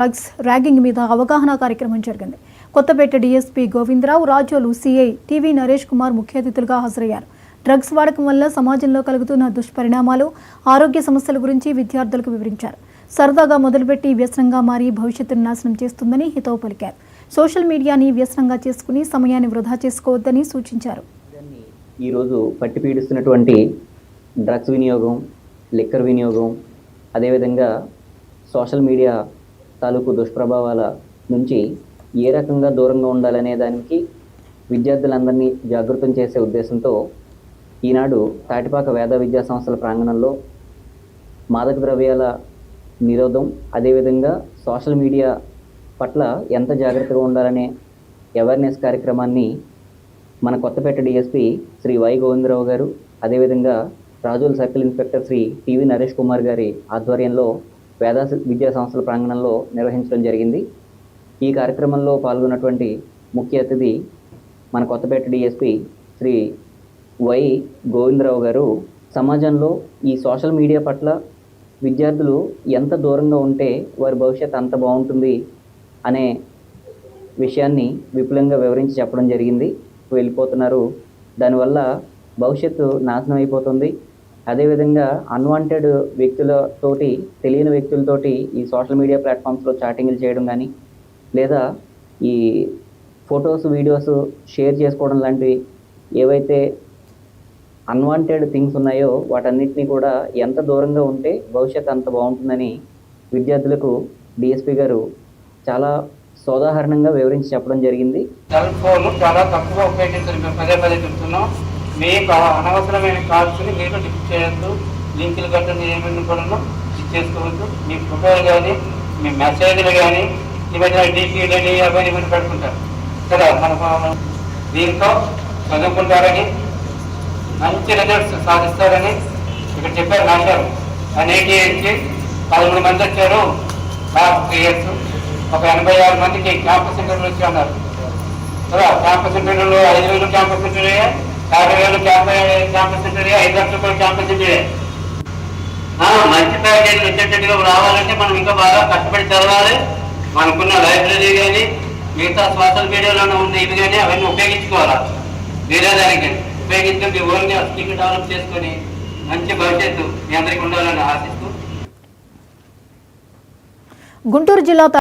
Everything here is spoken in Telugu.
డ్రగ్స్ ర్యాగింగ్ మీద అవగాహన కార్యక్రమం జరిగింది. Kothapeta DSP Govindarao, Razole CI TV Naresh Kumar ముఖ్య అతిథులుగా హాజరయ్యారు. డ్రగ్స్ వాడకం వల్ల సమాజంలో కలుగుతున్న దుష్పరిణామాలు, ఆరోగ్య సమస్యల గురించి విద్యార్థులకు వివరించారు. సరదాగా మొదలుపెట్టి వ్యసనంగా మారి భవిష్యత్తును నాశనం చేస్తుందని హితవు పలికారు. సోషల్ మీడియాని వ్యసనంగా చేసుకుని సమయాన్ని వృధా చేసుకోవద్దని సూచించారు. ఈరోజు పట్టి పీడిస్తున్నటువంటి డ్రగ్స్ వినియోగం, లిక్కర్ వినియోగం, అదేవిధంగా సోషల్ మీడియా తాలూకు దుష్ప్రభావాల నుంచి ఏ రకంగా దూరంగా ఉండాలనే దానికి విద్యార్థులందరినీ జాగృతం చేసే ఉద్దేశంతో ఈనాడు తాటిపాక వేద విద్యా సంస్థల ప్రాంగణంలో మాదక ద్రవ్యాల నిరోధం, అదేవిధంగా సోషల్ మీడియా పట్ల ఎంత జాగ్రత్తగా ఉండాలనే అవేర్నెస్ కార్యక్రమాన్ని మన కొత్తపేట డిఎస్పీ శ్రీ వై గోవిందరావు గారు, అదేవిధంగా Razole circle inspector Shri TV Naresh Kumar గారి ఆధ్వర్యంలో వేద విద్యా సంస్థల ప్రాంగణంలో నిర్వహించడం జరిగింది. ఈ కార్యక్రమంలో పాల్గొన్నటువంటి ముఖ్య అతిథి మన కొత్తపేట డిఎస్పీ శ్రీ వై గోవిందరావు గారు సమాజంలో ఈ సోషల్ మీడియా పట్ల విద్యార్థులు ఎంత దూరంగా ఉంటే వారి భవిష్యత్తు అంత బాగుంటుంది అనే విషయాన్ని విపులంగా వివరించి చెప్పడం జరిగింది. వెళ్ళిపోతున్నారు, దానివల్ల భవిష్యత్తు నాశనం అయిపోతుంది. అదేవిధంగా అన్వాంటెడ్ వ్యక్తులతోటి, తెలియని వ్యక్తులతోటి ఈ సోషల్ మీడియా ప్లాట్ఫామ్స్లో చాటింగ్లు చేయడం కానీ, లేదా ఈ ఫొటోస్, వీడియోస్ షేర్ చేసుకోవడం లాంటివి ఏవైతే అన్వాంటెడ్ థింగ్స్ ఉన్నాయో వాటన్నిటినీ కూడా ఎంత దూరంగా ఉంటే భవిష్యత్తు అంత బాగుంటుందని విద్యార్థులకు డిఎస్పీ గారు చాలా సోదాహరణంగా వివరించి చెప్పడం జరిగింది. సెల్ ఫోన్ చాలా తక్కువ ఉపయోగించాలి. మేము పదే పదే చెప్తున్నాం. మీకు అనవసరమైన కాల్స్ని మీరు లిఫ్ట్ చేయొద్దు. లింకులు గట్రా ఏమైనా కూడా లిఫ్ట్ చేసుకోవద్దు. మీ ఫోటోలు కానీ, మీ మెసేజ్లు కానీ, ఈ మధ్య డీపీలని అవన్నీ ఇవన్నీ పెట్టుకుంటారు కదా. మన దీంతో చదువుకుంటారని, మంచి రిజల్ట్స్ సాధిస్తారని ఇక్కడ చెప్పారు. రాశారు. NITH 13 మంది వచ్చారు లాస్ట్ 3 years. ఒక 86 మందికి క్యాంపస్ ఇంటర్వ్యూలు వచ్చి ఉన్నారు కదా. క్యాంపస్ ఇంటర్వ్యూలు 5,000 క్యాంపస్ ఇంటర్వ్యూ, 50,000 క్యాంపస్ ఇంటర్వ్యూ, 5 లక్షలు కూడా క్యాంపస్ ఇంటర్వ్యూ. మంచి ప్యాకేజీలు వచ్చేటట్టుగా రావాలంటే మనం ఇంకా బాగా కష్టపడి చదవాలి. మనకున్న లైబ్రరీ కానీ, మిగతా సోషల్ మీడియాలో ఉన్న ఇవి కానీ అవన్నీ ఉపయోగించుకోవాలి. వేరే దానికి ఉపయోగించుకొని మీ ఓన్గా స్కిల్ డెవలప్ చేసుకొని మంచి భవిష్యత్తు మీ అందరికీ ఉండాలని ఆశిస్తూ గుంటూరు జిల్లా